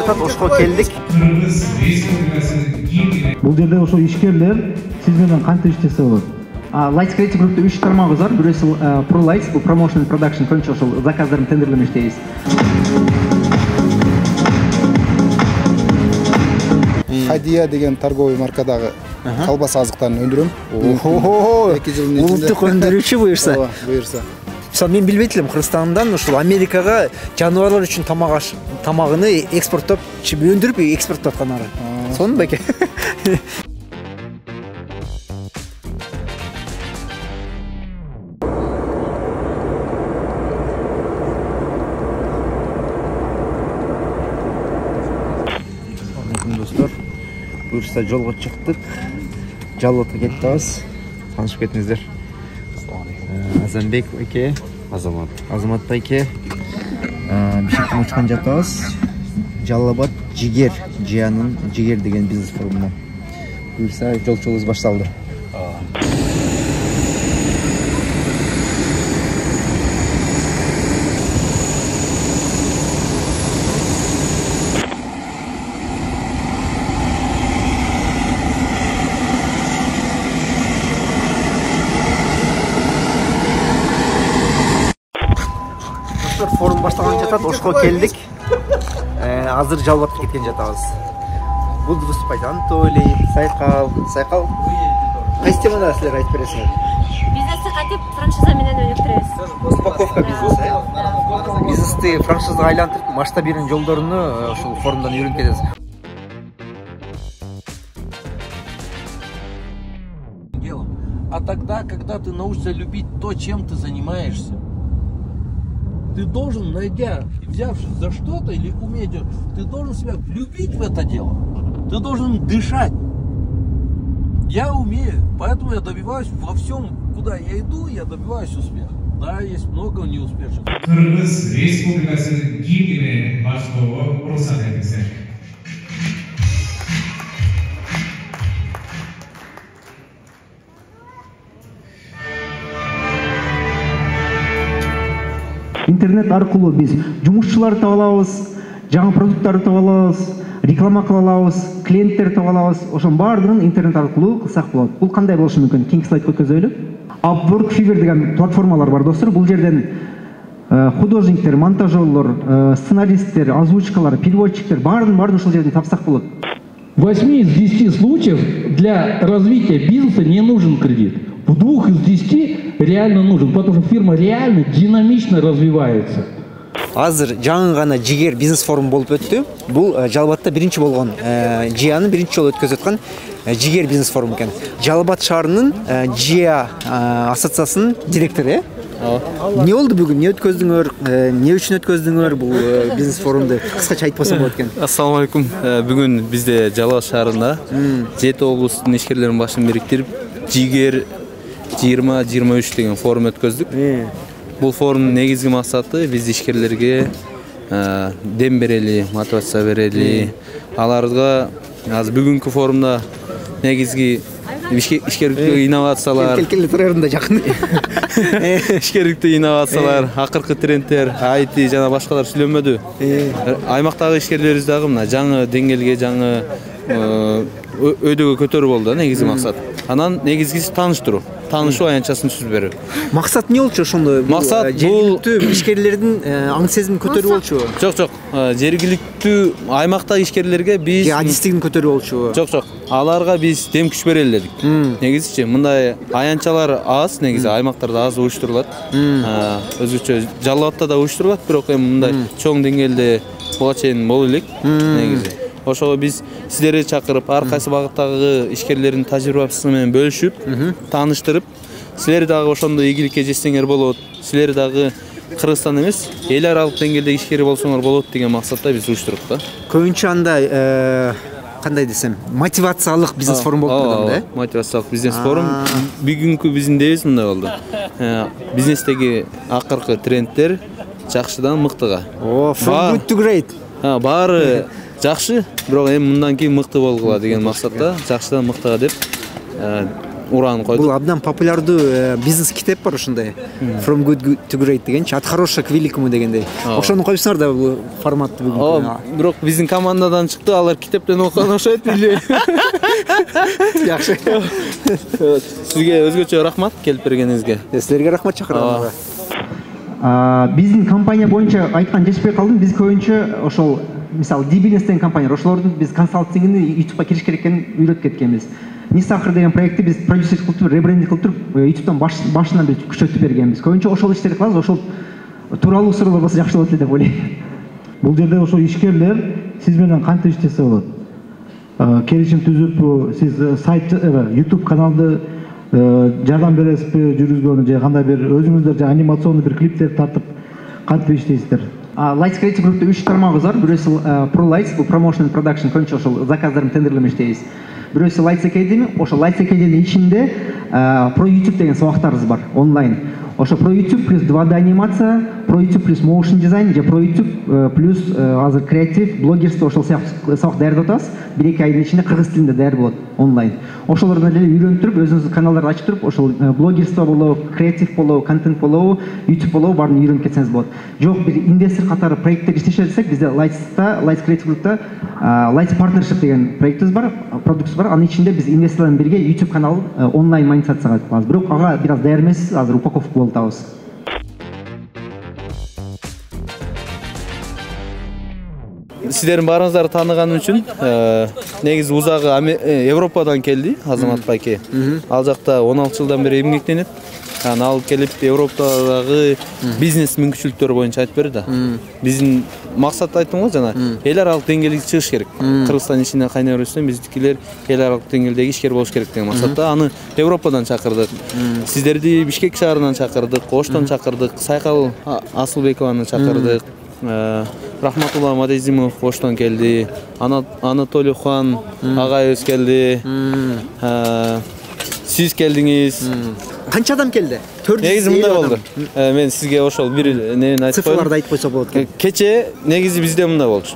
жатат, ошко келдик. Бул жерде ошо ишкерлер сиз менен кантип иштесе болот? Lights Creative Group'та 3 тармагыбыз бар. Бирөөсү Pro Lights, бул promotion and production, көбүнчө ошол заказдарын тендерлеме иштейбиз. Хадия деген торговый маркадагы колбаса азыктарын өндүрөм. Ого! 2 жылдын ичинде. Улуттук өндүрүүчү буюрса. Буюрса. Мисалы мен билбейт элем, Кыргызстандан ушул Америкага жаныбарлар үчүн тамагыны экспорттоп, өндүрүп экспорттоп атканары. Сонун беке. Достор, буюрса жолго чыктык. Жалбатка кетип атабыз. Таанышып кетиңиздер. Азамбек байке, Азамат байке. Бишкектен учкан жатабыз. Жалбат Жигер, Жиянын Жигер деген бизнес форумуна. Буюрса жолчубуз башталды. Форум башталган жатат, ошко келдик. Азыр Жалбатка кеткен жатабыз. Бул выступать Анатолий, Сайкал. Кайсы темада силер айтып бересиңер? Бизнести кантип франшиза менен өнүктүрөбүз. Упаковка бизнеси. Бизнести франшизага айлантырып, масштабированный жолдоруну ушул форумдан үйрөнүп кетебиз. А тогда, когда ты научишься любить то, чем ты занимаешься, ты должен, взявшись за что-то или уметь, ты должен себя влюбить в это дело. Ты должен дышать. Я умею, поэтому я добиваюсь во всем, куда я иду, я добиваюсь успеха. Да, есть много неуспешных. Кыргыз Республикасынын гимнине баштоого уруксат этиңиздер. Интернет аркылуу биз жумушчуларды таба алабыз, жаңы продукттарды таба алабыз, реклама кыла алабыз, клиенттерди таба алабыз. Ошонун баардыгын интернет аркылуу кылсак болот. Бул кандай болушу мүмкүн? Кийинки слайдка өткөзөлү. Upwork, Fiverr деген платформалар бар, достор. Бул жерден художниктер, монтажерлор, сценаристтер, озвучкалар, переводчиктер баарын ушул жерден тапсак болот. В 8 из 10 случаев для развития бизнеса не нужен кредит. В 2 из 10 реально нужен, потому что фирма реально динамично развивается. Азыр жаңы гана Жигер бизнес форум болуп өттү. Бул Жалбатта биринчи болгон, Жиянын биринчи жолу өткөзүп аткан Жигер бизнес форум экен. Жалбат шаарынын Жия ассоциациясынын директору. Не болду бүгүн? Не өткөздүңөр? Не үчүн өткөздүңөр бул бизнес форумду? Кыскача айтпасам болот экен. Ассаламу алейкум. Бүгүн бизде Жалал шаарында 7 облустун ишкерлеринин башын бириктирип Жигер 20-23 деген форум өткөздүк. Бул форумдун негизги максаты биз ишкерлерге дем берели, мотивация берели. Аларга азыр бүгүнкү форумда негизги ишкерликтүү инновациялар, ишкерликтүү инновациялар, акыркы трендтер, IT жана башкалар сүйлөнмөдү. Аймактагы ишкерлерибиз дагы мына жаңы деңгээлге, жаңы өйдөгө көтөрүү болду негизги максат. Анан негизгиси тааныштыруу, таанышуу аянтчасын түзүп берүү. Максат эмне болчу ошондо? Максат бул ишкерлердин аң сезимин көтөрүү болчу. Жок, жергиликтүү аймактагы ишкерлерге биз адистигин көтөрүү болчу. Жок, аларга биз дем күч берели дедик. Негизичи мындай аянтчалар аз, негизи аймактарда аз уюштурулат. Өзгөчө Жалбатта да уюштурулат, бирок эми мындай чоң деңгээлде буга чейин боло элек негизи. Ошого биз сиздерди чакырып, ар кайсы багыттагы ишкерлердин тажрыйбасы менен бөлүшүп, тааныштырып, силер дагы ошондой ийгиликке жетсеңер болот. Силер дагы Кыргызстан эмес, эл аралык деңгээлде ишкер болсоңор болот деген максатта биз уюштурук да. Көбүнчө андай кандай десем, мотивациялык бизнес форум болуп турган да? Мотивациялык бизнес форум. Бүгүнкү биздин дебиз мындай болду. Бизнестеги акыркы трендтер жакшыдан мыктыга. From good to great. Баары жакшы, бирок эми мындан кийин мыкты болгула деген максатта, жакшыдан мыктыга деп ураанып койдук. Бул абдан популярдуу бизнес китеп бар ушундай. From good to great дегенчи, от хорошего к великому дегендей. Ошону койсуңар да бул форматты бүгүн. Бирок биздин командадан чыкты, алар китептен окуган окшойт биле. Жакшы. Сизге өзгөчө рахмат келип бергениңизге. Силерге рахмат чакырганыңызга. Биздин компания боюнча айткан жетишпей калдым. Биз көбүнчө ошол мисалы D-Business деген компания, ошолордун биз консалтингini YouTube'га кириш керек экенин үйрөтүп кеткенбиз. Нисахар деген проектти биз продюсер кылып туруп, ребрендинг кылып туруп, YouTube'дан башынан бери күчөтүп бергенбиз. Көбүнчө ошол иштерди кылабыз, ошол тууралуу суроолор болсо жакшы болот эле деп ойлойм. Бул жерде ошо ишкерлер сиз менен кантип иштесе болот? Келишим түзүп, сиз сайт, YouTube каналды жардам бересизби жүргүзгөнү, же кандай бир өзүңүздөр анимациондуу бир клиптер тартып кантип иштейсиздер? Lights Creative Group'та 3 тармагыбыз бар. Бирөөсү Pro Lights, бул promotion and production, көбүнчө ошол заказдардын тендерлерин иштейбиз. Бирөөсү Lights Academy, ошол Lights Academy ичинде Pro YouTube деген сабактарыбыз бар, онлайн. Ошо Pro YouTube плюс 2D анимация, Pro YouTube плюс motion design, же Pro YouTube плюс азыр креатив, блогерство ошол сыяктуу сабак даярдап атабыз. 1-2 айдын ичинде кыргыз тилинде даяр болот онлайн. Ошолордон эле үйрөнүп туруп, өзүңүздүн каналдарды ачып туруп, ошол блогерство болобу, креатив болобу, контент болобу, YouTube болобу баарын үйрөнүп кетсеңиз болот. Жок, бир инвестор катары проекттер иштеше десек, бизде Lights Creative Group'та Lights Partnership деген проектибиз бар, продуктубуз бар. Анын ичинде биз инвесторлор менен бирге YouTube канал онлайн монетизацияга кылабыз. Бирок ага бир аз даяр эмеспиз, азыр упаковка болуп атабыз. Сиздердин баарыңыздарды тааныганым үчүн негизи узагы Европадан келди Азамат байке. Ал жакта 16 жылдан бери эмгектенет. Аны алып келип Европадагы бизнес мүмкүнчүлүктөр боюнча айтып берди да. Биздин максат айттым го жана, эл аралык деңгээлге чыгыш керек. Кыргызстан ичинде кайнар өссөн биздикилер эл аралык деңгээлдеги ишкер болуш керек деген максатта аны Европадан чакырдык. Сиздерди Бишкек шаарынан чакырдык, Оштон чакырдык, Сайкал Асылбекованы чакырдык. Рахматулла Мадезимов Оштон келди, Анатолий Хуан агайыбыз келди, сиз келдиңиз. Канча адам келди? 400. Негизи мындай болду. Мен сизге ошол бир нени айтып коем. Цифрларды айтып койсо болот экен. Кече негизи бизде мындай болчу.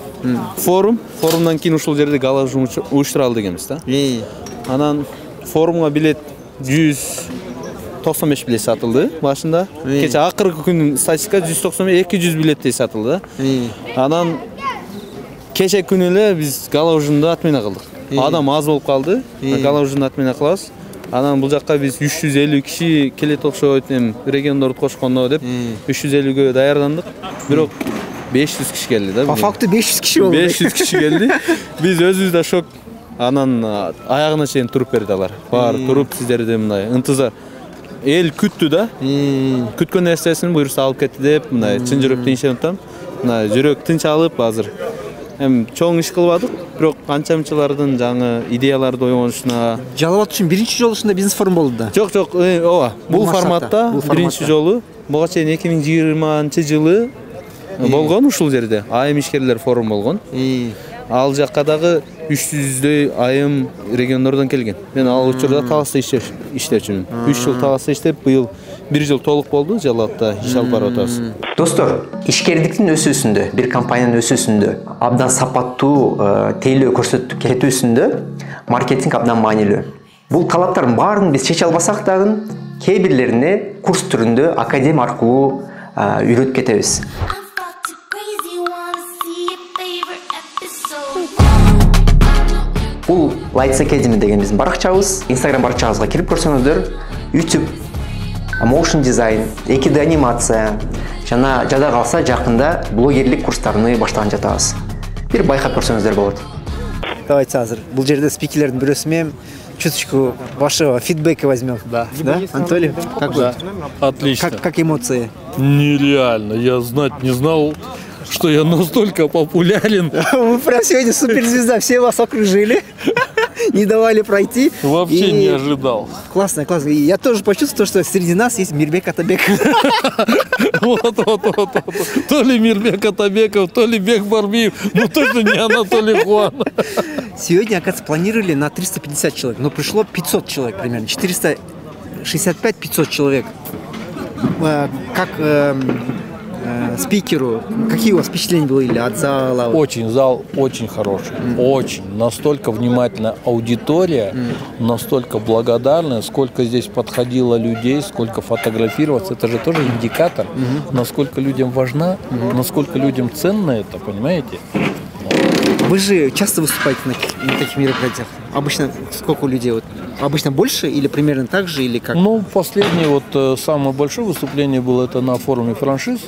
Форумдан кийин ушул жерде гала уюштуралы дегенбиз да. Анан форумга билет 195 билет сатылды башында. Кече акыркы күнүн статистика 195-200 билеттей сатылды. Анан кече күнү эле биз гала ужунду отмена кылдык. Адам аз болуп калды. Гала ужунду отмена кылабыз. Анан бул жакка биз 350 киши келет окшойт, региондорду кошкондо деп 350гө даярдандык. Бирок 500 киши келди да. По факту 500 киши болду. 500 киши келди. Биз өзүбүз да шок. Анан аягына чейин туруп берди алар. Баары туруп сиздерди мындай ынтызар. Эл күттү да. Күткөн нерсесин буюрса алып кетти деп, мындай чын жүрөк тынчтан. Мына жүрөк тынчалып азыр. Чоң иш кылбадык, бирок канчамчылардын жаңы идеяларды ойгонушуна. Жалал үчүн биринчи жолу ушундай бизнес форум болду да. Жок, ооба. Бул форматта биринчи жолу буга чейин 2020-жылы болгон ушул жерде. Айым ишкерлер форум болгон. Ал жакка дагы 300дөй айым региондордон келген. Мен ал учурда Таласта иштечүмүн. 3 жыл Таласта иштеп, быйыл 1 жыл толук болду, Жалалатта иш алып барып атабыз. Достор, ишкердиктин өсүүсүндө, бир компаниянын өсүүсүндө, абдан сапаттуу тейлөө көрсөтүп кетүүсүндө маркетинг абдан маанилүү. Бул талаптардын баарын биз чече албасак дагы, кээ бирлерине курс түрүндө академия аркылуу үйрөтүп кетебиз. Бул Lights Academy деген биздин баракчабыз. Instagram баракчабызга кирип көрсөңүздөр, YouTube, motion design, 2D анимация, жана жада калса жакында блогерлик курстарын баштаган жатабыз. Бир байкап көрсөңүздөр болот. Давайте азыр бул жерде спикерлердин бирөөсү мен чуточку вашего фидбэка возьмем. Да, Анатолий? Как вы? Отлично. Как эмоции? Нереально. Я знать не знал, что я настолько популярен. Вы прям сегодня суперзвезда, все вас окружили, не давали пройти. Вообще не ожидал. Классно, классно. И я тоже почувствовал, что среди нас есть Мирбек Атабеков. Вот. То ли Мирбек Атабеков, то ли Бек Барбиев, ну точно не Анатолий Хуан. Сегодня, оказывается, планировали на 350 человек, но пришло 500 человек примерно, 465-500 человек. Как спикеру. Какие у вас впечатления были от зала? Очень, зал очень хороший, очень. Настолько внимательная аудитория, настолько благодарная, сколько здесь подходило людей, сколько фотографироваться. Это же тоже индикатор, насколько людям важна, насколько людям ценно это, понимаете? Вы же часто выступаете на таких мероприятиях? Обычно сколько людей? Вот, обычно больше или примерно так же, или как? Ну, последнее вот самое большое выступление было это на форуме франшиз.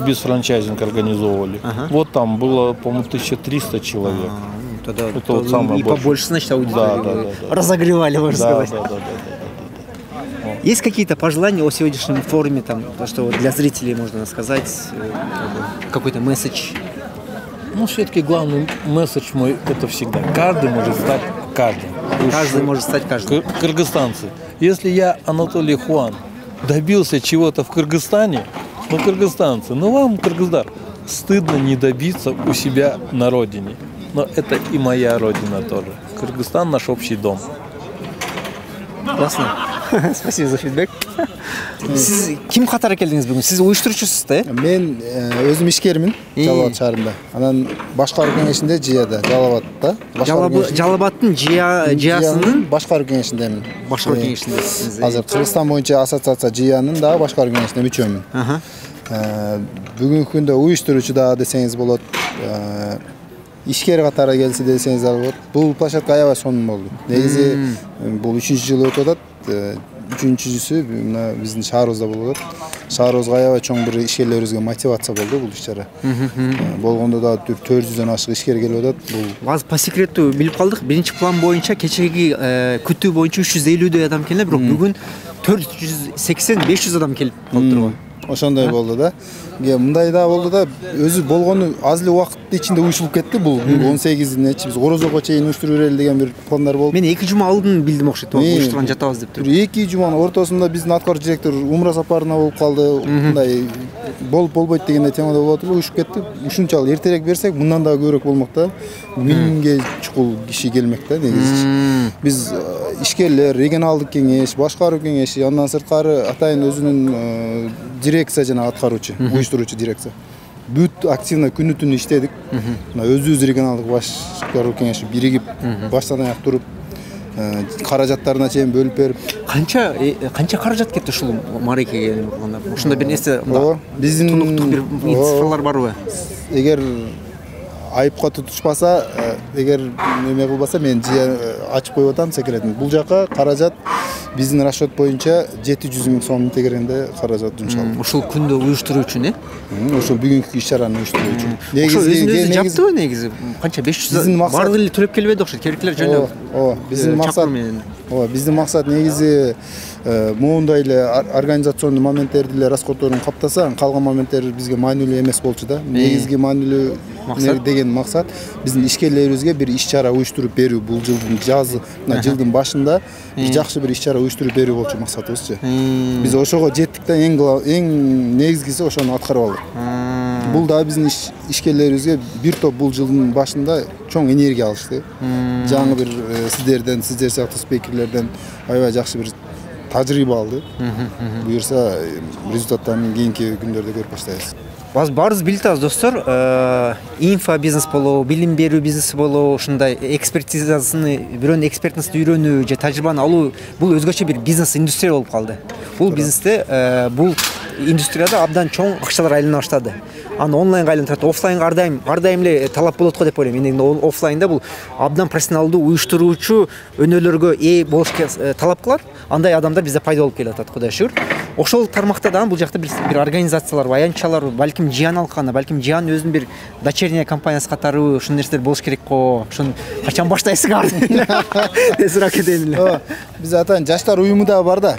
Без франчайзинг организовывали. Вот там было, по-моему, 1300 человек. Тогда это вот самое и больше. Побольше, значит, аудиторию разогревали, можно сказать. Есть какие-то пожелания о сегодняшнем форуме, там, то, что для зрителей можно сказать, какой-то месседж? Ну, все-таки главный месседж мой – это всегда. Каждый может стать каждым. Каждый может стать каждым. Кыргызстанцы. Если я, Анатолий Хуан, добился чего-то в Кыргызстане, ну, кыргызстанцы, ну, вам, Кыргыздар, стыдно не добиться у себя на родине. Но это и моя родина тоже. Кыргызстан – наш общий дом. Классно. Спасибо за фидбэк. Сиз ким катары келдиңиз бүгүн? Сиз уюштуруучусуз да? Мен өзүм ишкермин Жалал Абад шаарында. Анан башкаруу кеңешинде ЖИАда, Жалал Абадта. Жалал Абадтын ЖИАсынын башкаруу кеңешиндемин. Башкаруу кеңешинде. Азыр Кыргызстан боюнча ассоциация ЖИАнын дагы башкаруу кеңешине мүчөмүн. Бүгүнкү күндө уюштуруучу дагы десеңиз болот. Ишкер катары келсе десеңиз болот. Бул площадка аябай сонун болду. Негизи бул 3-чү жыл өтүп атат. 3-чүсү мына биздин шаарыбызда болуп атат. Шаарыбызга аябай чоң бир ишкерлерибизге мотивация болду бул иш-чара. Болгондо да 400дөн ашык ишкер келип атат. Бул Аз по секрету билип калдык. Биринчи план боюнча кечеги күтүү боюнча 350 адам келди, бирок бүгүн 480-500 адам келип калды. Ошондой болду да. Мындай да болду да, өзү болгону аз эле убакыттын ичинде уюшулуп кетти. Бул 18-нечи биз Орозого чейин уюштуруп берели деген бир пландар болду. Мен 2 жума алдын билдим окшойт, уюштурган жатабыз деп туруп. 2 жуманын ортосунда биздин аткаруучу директор умра сапарына болуп калды. Мындай болбойт дегендей темада болуп атып, уюшуп кетти. Ушунчалык эртерээк берсек, мындан дагы көбүрөөк болмок да. 1000ге чукул киши келмек да негизи. Биз ишкерлер, регионалдык кеңеш, башкаруу кеңеши, андан сырткары атайын өзүнүн дирекция жана аткаруучу, уюштуруучу дирекция. Бүт активно күнү-түнү иштедик. Өзүбүз регионалдык башкаруу кеңеши биригип, баштан аяк туруп, каражаттарына чейин бөлүп берип. Канча каражат кетти ушул мааракеге? Ушунда бир нерсе биздин тунуктук бир цифрлар барбы? Эгер айыпка тутушпаса, эгер неме кылбаса, мен ачып коюп атам секретин. Бул жака каражат биздин расчет боюнча 700 000 сом тегеренде каражат жумшалды. Ушул күндө уюштуруу үчүн, ошол бүгүнкү иш-чараны уюштуруу үчүн. Негизи жаптыбы негизи? Канча 500 баардыгы эле төлөп келбеди окшойт. Керектелер жөнүндө. Биздин максат негизи моундай эле организационный моменттерди эле раскоддорун каптаса, калган моменттер бизге маанилүү эмес болчу да. Негизги маанилүү деген максат биздин ишкерлерибизге бир иш-чара уюштуруп берүү. Бул жылдын башында бир жакшы бир иш-чара уюштуруп берүү болчу максатыбызчы. Биз ошого жеттик да, эң негизгиси ошону аткарып алдык. Бул да биздин ишкерлерибизге бир топ бул жылдын башында чоң энергия алышты. Жаңы бир сиздер сыяктуу спикерлерден аябай жакшы бир тажрыйба алды. Буюрса результаттарын кийинки күндөрдө көрүп баштайбыз. Баарыбыз билет аз достор, инфо бизнес болобу, билим берүү бизнеси болобу, ушундай экспертизасыны, бирөөнүн экспертностун үйрөнүү же тажрыйбаны алуу бул өзгөчө бир бизнес индустрия болуп калды. Бул бизнесте, бул индустрияда абдан чоң акчалар айлана баштады. Аны онлайнга айлантырат, офлайнга ар дайым эле талап болот го деп ойлойм. Мен офлайнда бул абдан профессионалдуу уюштуруучу өнөөлөргө болушка талап кылат. Андай адамдар бизде пайда болуп келатат, Кудайга шүгүр. Ошол тармакта да бул жакта бир организациялар, аянтчалар, балким ЖИАн алканы, балким ЖИАн өзүнүн бир дочерняя компаниясы катары ушул нерселер болуш керек го. Ошону качан баштайсыңар? Деп сурап кетейин эле. Биз атайын жаштар уюму да бар да.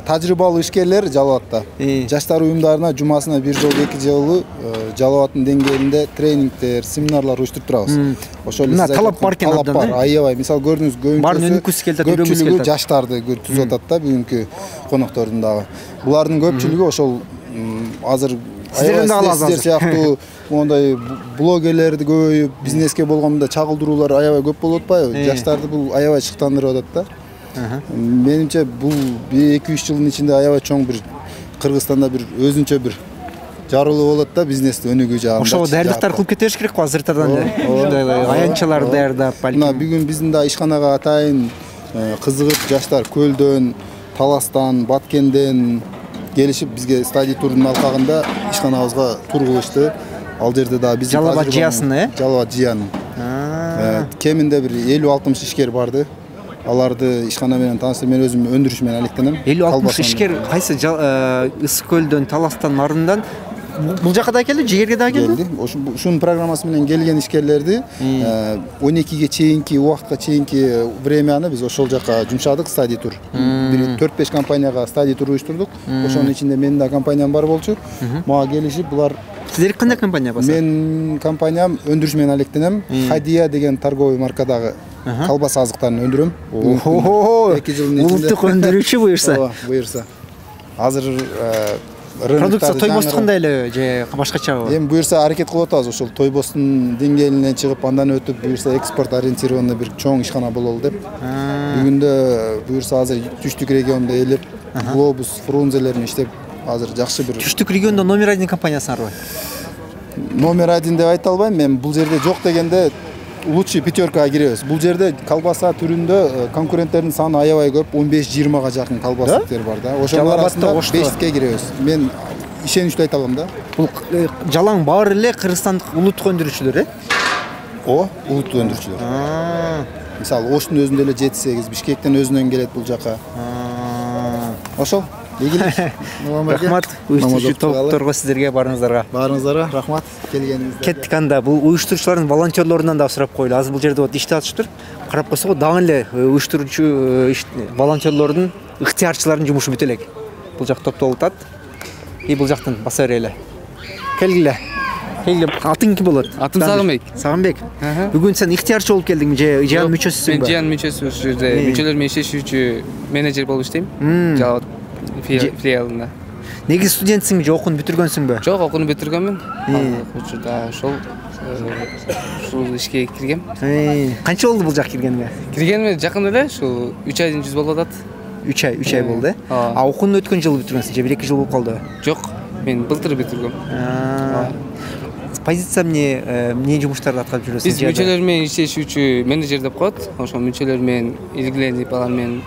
Тажрыйбалуу ишкерлер Жалал Абадта. Жаштар уюмдарына жумасына бир жолу 2 жолу Жалал Абадтын деңгээлинде тренингдер, семинарлар уюштуруп турабыз. Ошол эле талап бар экен абдан. Талап бар. Аябай. Мисалы көрдүңүз, көбүнчөсү жаштарды түзүп атат да бүгүнкү коноктордун дагы. Булардын көпчүлүгү ошол азыр сиздер сыяктуу мондай блогерлерди көбөйүп, бизнеске болгондо чагылдыруулар аябай көп болуп атпайбы? Жаштарды бул аябай шыктандырып атат да. Менимче бул 2-3 жылдын ичинде аябай чоң бир Кыргызстанда бир өзүнчө бир жарылуу болот да бизнести өнүгүү жагында. Ошого даярдыктар кылып кете бериш керек го азыртадан эле. Ушундай аянтчалар даярдап балким. Мына бүгүн биздин да ишканага атайын кызыгып жаштар Көлдөн, Таластан, Баткенден келишип бизге стадий турдун алкагында ишканабызга тур кылышты. Ал жерде да биздин Жалал-Абад жыясынын, Жалал-Абад жыянын. Кеминде бир 50-60 ишкер барды. Аларды ишкана менен тааныштырып, мен өзүм өндүрүш менен алектенем. 50-60 ишкер кайсы Ысык Көлдөн, Таластан, Нарындан бул жака да келди, жигерге да келди. Ушунун программасы менен келген ишкерлерди 12ге чейинки убакытка чейинки времяны биз ошол жака жумшадык, стадий тур. Бир 4-5 компанияга стадий тур уюштурдук. Ошонун ичинде менин да компаниям бар болчу. Мага келишип, булар Сиздер кандай компания баса? Мен компаниям өндүрүш менен алектенем. Хадия деген торговый маркадагы колбаса азыктарын өндүрөм. 2 жылдын ичинде. Улуттук өндүрүүчү буюрса. Буюрса. Азыр продукция Тойбост кандай эле же башкачабы? Эми буюрса аракет кылып атабыз, ошол Тойбосттун деңгээлинен чыгып, андан өтүп, буюрса экспорт ориентированный бир чоң ишкана бололу деп. Бүгүндө буюрса азыр түштүк региондо элеп, Глобус, Фрунзелерин иштеп, азыр жакшы бир түштүк региондо номер 1 компаниясыңарбы? Номер 1 деп айта албайм, мен бул жерде жок дегенде лучший пятеркага киребиз. Бул жерде колбаса түрүндө конкуренттердин саны аябай көп, 15-20га жакын колбасалыктар бар да. Ошонун арасында 5ке киребиз. Мен ишеничтүү айта алам да. Бул жалаң баары эле кыргызстандык улуттук өндүрүүчүлөр, улуттук өндүрүүчүлөр. Мисалы, Оштун өзүндө эле 7-8, Бишкектен өзүнөн келет бул жака. Ошол. Рахмат, уюштуруучу топторго сиздерге барыңыздарга рахмат келгениңизде. Кеттик анда. Бул уюштуруучулардын волонтерлорунан да сурап коелу. Азыр бул жерде вот иштеп атыштыр. Карап койсок дагы эле уюштуруучу волонтерлордун, ыктыярчылардын жумушу бүтө элек. Бул жак топтолуп атат. Бул жактан баса берели. Келгиле. Атың ким болот? Атым Сагынбек. Сагынбек. Бүгүн сен ыктыярчы болуп келдиңби же жыян мүчөсүсүңбү? Мен жыян мүчөсү, ушул жерде мүчөлөр менен иштешүүчү менеджер болуп иштейм. Жалал филиалында. Негизи студентсиңби же окууну бүтүргөнсүңбү? Жок, окууну бүтүргөнмүн. Учурда ошол ишке киргем. Канча болду бул жак киргениңе? Киргениме жакын эле, ушул 3 айдын жүз болуп атат. 3 ай болду, э? Окууну өткөн жылы бүтүргөнсүң же 1-2 жыл болуп калды? Жок, мен былтыр бүтүргөм. Позиция эмне жумуштарды аткарып жүрөсүң? Биз мүчөлөр менен иштешүүчү менеджер деп коет. Ошол мүчөлөр менен илгиленип, алар менен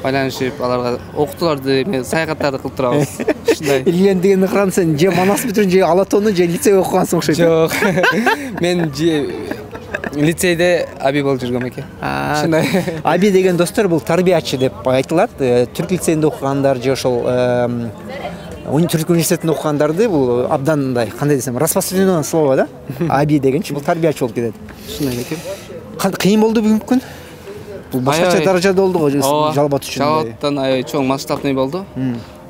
байланышып, аларга окутууларды, саякаттарды кылып турабыз. Ушундай. Илген деген экран сен же Манас бүтүрүн же Алатоону же лицей окугансың окшойт. Жок. Мен лицейде аби болуп жүргөм экен. Ушундай. Аби деген достор бул тарбиячы деп айтылат. Түрк лицейинде окугандар же ошол Түрк университетинде окугандарды бул абдан мындай, кандай десем, распространенное слово да? Аби дегенчи бул тарбиячы болуп кетет. Ушундай экен. Кыйын болду бүгүнкү күн? Бул башкача даражада болду го Жалал-Абад үчүн. Жалал-Абадтан аябай чоң масштабный болду.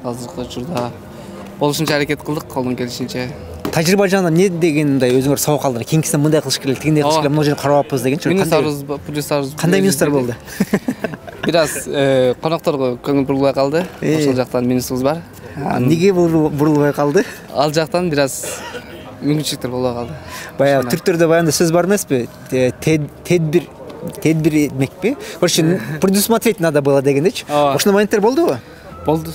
Азыркы учурда болушунча аракет кылдык, колдон келишинче. Тажрыйба жагынан эмне деген мындай өзүңөр сабак алдыңар? Кийинкисинен мындай кылыш керек, тигиндей кылыш керек, мына жерде карабаппыз дегенчи. Плюстарыбыз кандай минустар болду? Бир аз конокторго көңүл бурулбай калды. Ошол жактан минусубуз бар. Эмнеге бурулбай калды? Ал жактан бир аз мүмкүнчүлүктөр болбой калды. Баягы түрктөрдө баягы сөз бар эмеспи? Тедбир этмекпи? Короче, предусмотреть надо было дегендечи. Ошондой моменттер болдубу? Болду.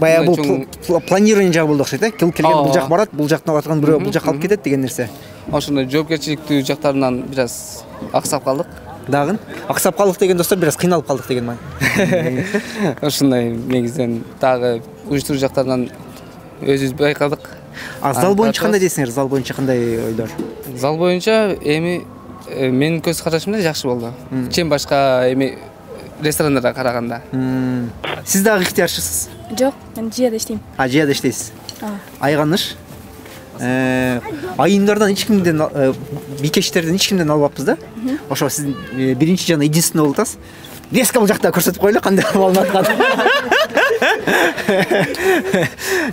Баягы бул планирование жагы болду окшойт, э? Келген бул жак барат, бул жактан аткан бирөө бул жакка алып кетет деген нерсе. Ошондой жоопкерчиликтүү жактарынан бир аз аксап калдык. Дагы аксап калдык деген достор бир аз кыйналып калдык деген маана. Ошондой негизден дагы уюштуруу жактарынан өзүбүз байкадык. Зал боюнча кандай дейсиңер? Зал боюнча кандай ойлор? Зал боюнча эми менин көз карашымда жакшы болду. Чен башка эми ресторандарга караганда. Сиз дагы ыктыярчысыз? Жок, мен жыяда иштейм. Жыяда иштейсиз. Айганыш. Айымдардан эч кимден, бикештерден эч кимден албаппыз да. Ошо сиз биринчи жана единственный болуп атасыз. Резко бул жакта көрсөтүп коелу кандай малын аткан.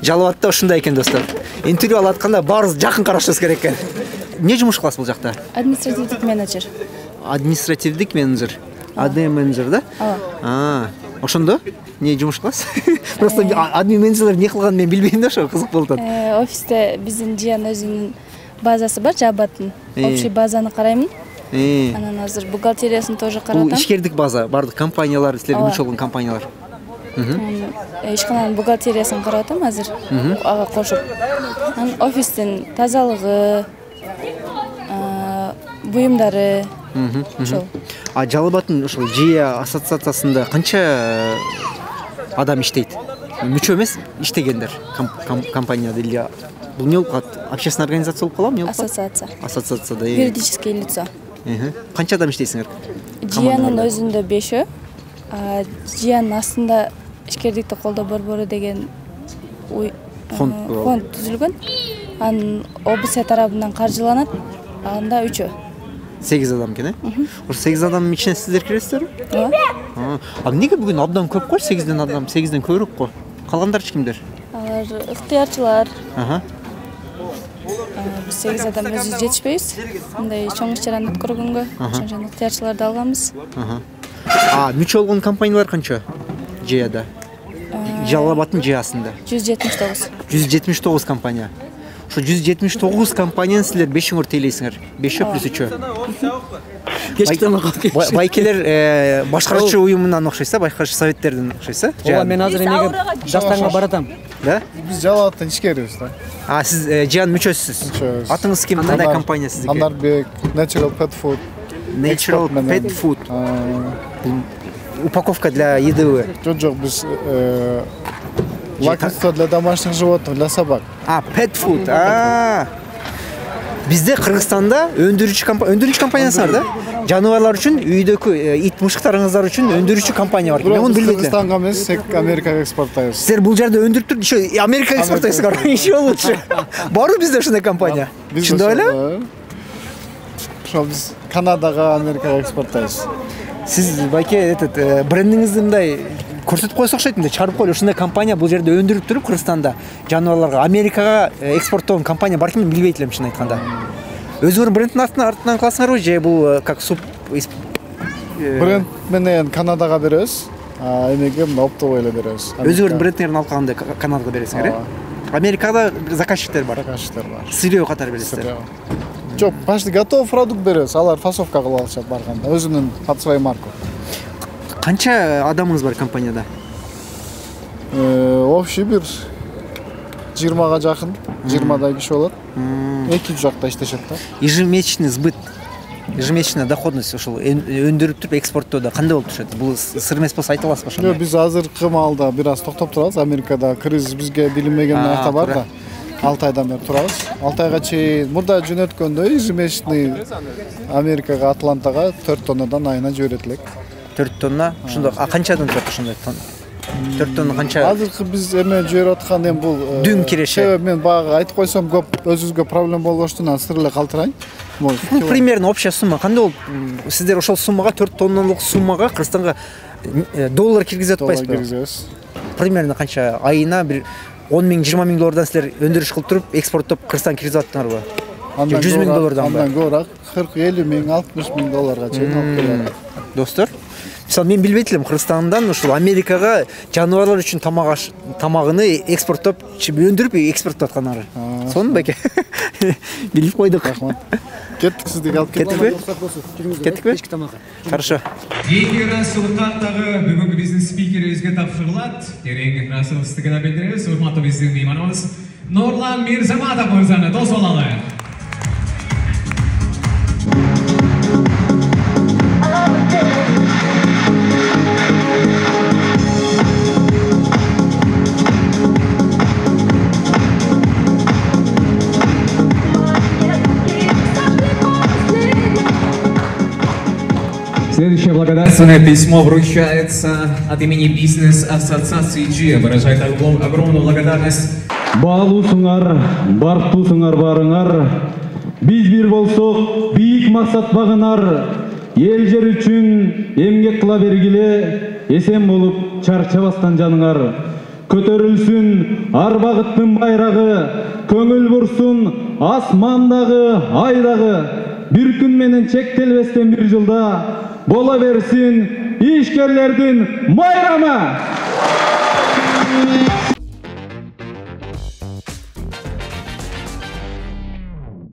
Жалал-Абадта ушундай экен достор. Интервью алып атканда баарыбыз жакын карашыбыз керек экен. Эмне жумуш кыласыз бул жакта? Административдик менеджер. Административдик менеджер. АДМ менеджер да? Ошондо эмне жумуш кыласыз? Просто админ менеджерлер эмне кылганын мен билбейм да, ошо кызык болуп атат. Офисте биздин жыян өзүнүн базасы бар, Жабаттын. Общий базаны караймын. Анан азыр бухгалтериясын тоже каратам. Бул ишкердик база, бардык компаниялар, силерге мүчө болгон компаниялар. ишкананын бухгалтериясын карап атам азыр. Ага кошуп. Анан офистин тазалыгы, буюмдары ошол. А Жалал Абадтын ошол ЖИА ассоциациясында канча адам иштейт? Мүчө эмес, иштегендер компанияда или бул эмне болуп калат? Общественный организация болуп калабы, эмне болуп калат? Ассоциация. Ассоциацияда. Юридическое лицо. Канча адам иштейсиңер? ЖИАнын өзүндө 5, ЖИАнын астында ишкердикти колдоо борбору деген фонд түзүлгөн. Анын областя тарабынан каржыланат. Анда 3. 8 адам экен, Ошо 8 адамдын ичине сиздер киресиздерби? Ооба. А эмнеге бүгүн абдан көп го? 8ден адам, 8ден көбүрөөк го. Калгандар кимдер? Алар ыктыярчылар. Биз 8 адам өзүбүз жетишпейбиз. Мындай чоң иш-чараны өткөргөнгө ошондон ыктыярчыларды алганбыз. Мүчө болгон компаниялар канча? ЖИАда. Жалал Абадтын ЖИАсында. 179. 179 компания. Ошо 179 компанияны силер 5-өңөр тейлейсиңер. 5 плюс 3. Байкелер башкарчы уюмунан окшойсуз, башкарчы советтерден окшойсуз. Ооба, мен азыр эмеге Дастанга баратам. Да? Биз Жалал Абадтан ишкерибиз да. Сиз ЖИАнын мүчөсүсүз. Атыңыз ким? Кандай компания сиздики? Анарбек, Natural Pet Food. Natural Pet Food. Упаковка для еды. Жок, биз лакомство для домашних животных, для собак. Pet Food. Бизде Кыргызстанда өндүрүүчү компаниясы бар да. Жаныбарлар үчүн, үйдөгү ит мушуктарыңыздар үчүн өндүрүүчү компания бар. Мен муну билбейт элем. Кыргызстанга эмес, Америкага экспорттайбыз. Силер бул жерде өндүрүп туруп, ошо Америкага экспорттойсуңар. Иши болчу. Барбы бизде ушундай компания? Ошондой эле? Ошо биз Канадага, Америкага экспорттайбыз. Сиз байке брендиңизди мындай көрсөтүп койсо окшойт, мындай чыгарып коелу. Ушундай компания бул жерде өндүрүп туруп Кыргызстанда жаныбарларга Америкага экспорттогон компания бар экенин билбейт элем, чын айтканда. Өзүңөр брендтин артынан кыласыңарбы же бул как суп? Бренд менен Канадага беребиз, эмеге оптовый эле беребиз. Өзүңөрдүн брендиңердин алып калганда Канадага бересиңер, Америкада заказчиктер бар. Сырьё катары бересиздер. Жок, почти готовый продукт беребиз. Алар фасовка кылып алышат барганда, өзүнүн под свою марку. Канча адамыңыз бар компанияда? Общий бир 20-га жакын, 20дай киши болот. Эки жакта иштешет да. Ежемесячный сбыт, ежемесячная доходность ошол өндүрүп туруп экспорттоодо кандай болуп турат? Бул сыр эмес болсо айта аласызбы ошондой? Жок, биз азыркы маалда бир аз токтоп турабыз. Америкада кризис бизге билинмеген аякта бар да. 6 айдан бери турабыз. 6 айга чейин мурда жөнөткөндө ежемесячный Америкага, Атлантага 4 тоннадан айына жиберет элек. 4 тонна? Ошондо канчадан турат ошондой тонна? 4 тонна канча? Азыркы биз эме жиберип аткан эми бул дүң киреше. Мен багы айтып койсом көп өзүбүзгө проблема болгоштугунан сыр эле калтырайын. Примерно общая сумма кандай болуп? Сиздер ошол суммага 4 тонналык суммага Кыргызстанга доллар киргизип атпайсызбы? Киргизебиз. Примерно канча айына бир 10 миң, 20 миң доллардан силер өндүрүш кылып туруп, экспорттоп Кыргызстанга киргизип аттыңарбы? 100 миң доллардан ба? Андан көбүрөөк 40-50 миң, 60 миң долларга чейин алып келет. Достор, мисалы мен билбейт элем Кыргызстандан ушул Америкага жаныбарлар үчүн тамагыны экспорттоп, өндүрүп экспорттоп атканары. Сонун беке. Билип койдук. Рахмат. Кеттик, сиздерге алып кеттикпи? Кеттикпи? Хорошо. Кийинки расылыктагы бүгүнкү биздин спикерибизге тапшырылат. Терең расылыктыгына билдиребиз. Урматтуу биздин мейманыбыз Нурлан Мирзаматов мырзаны дос алалы. Следующее благодарственное письмо вручается от имени бизнес-ассоциации ЖИА. Выражает огромную благодарность. Баалуусуңар, бартуусуңар барыңар. Биз бир болсок, бийик максат багынар. Эл жер үчүн эмгек кыла бергиле, эсен болуп чарчабастан жаныңар. Көтөрүлсүн ар багыттын байрагы, көңүл бурсун асмандагы, айдагы. Bir gün менен чектелбестен bir жылда бола берсин ишкерлердин майрамы.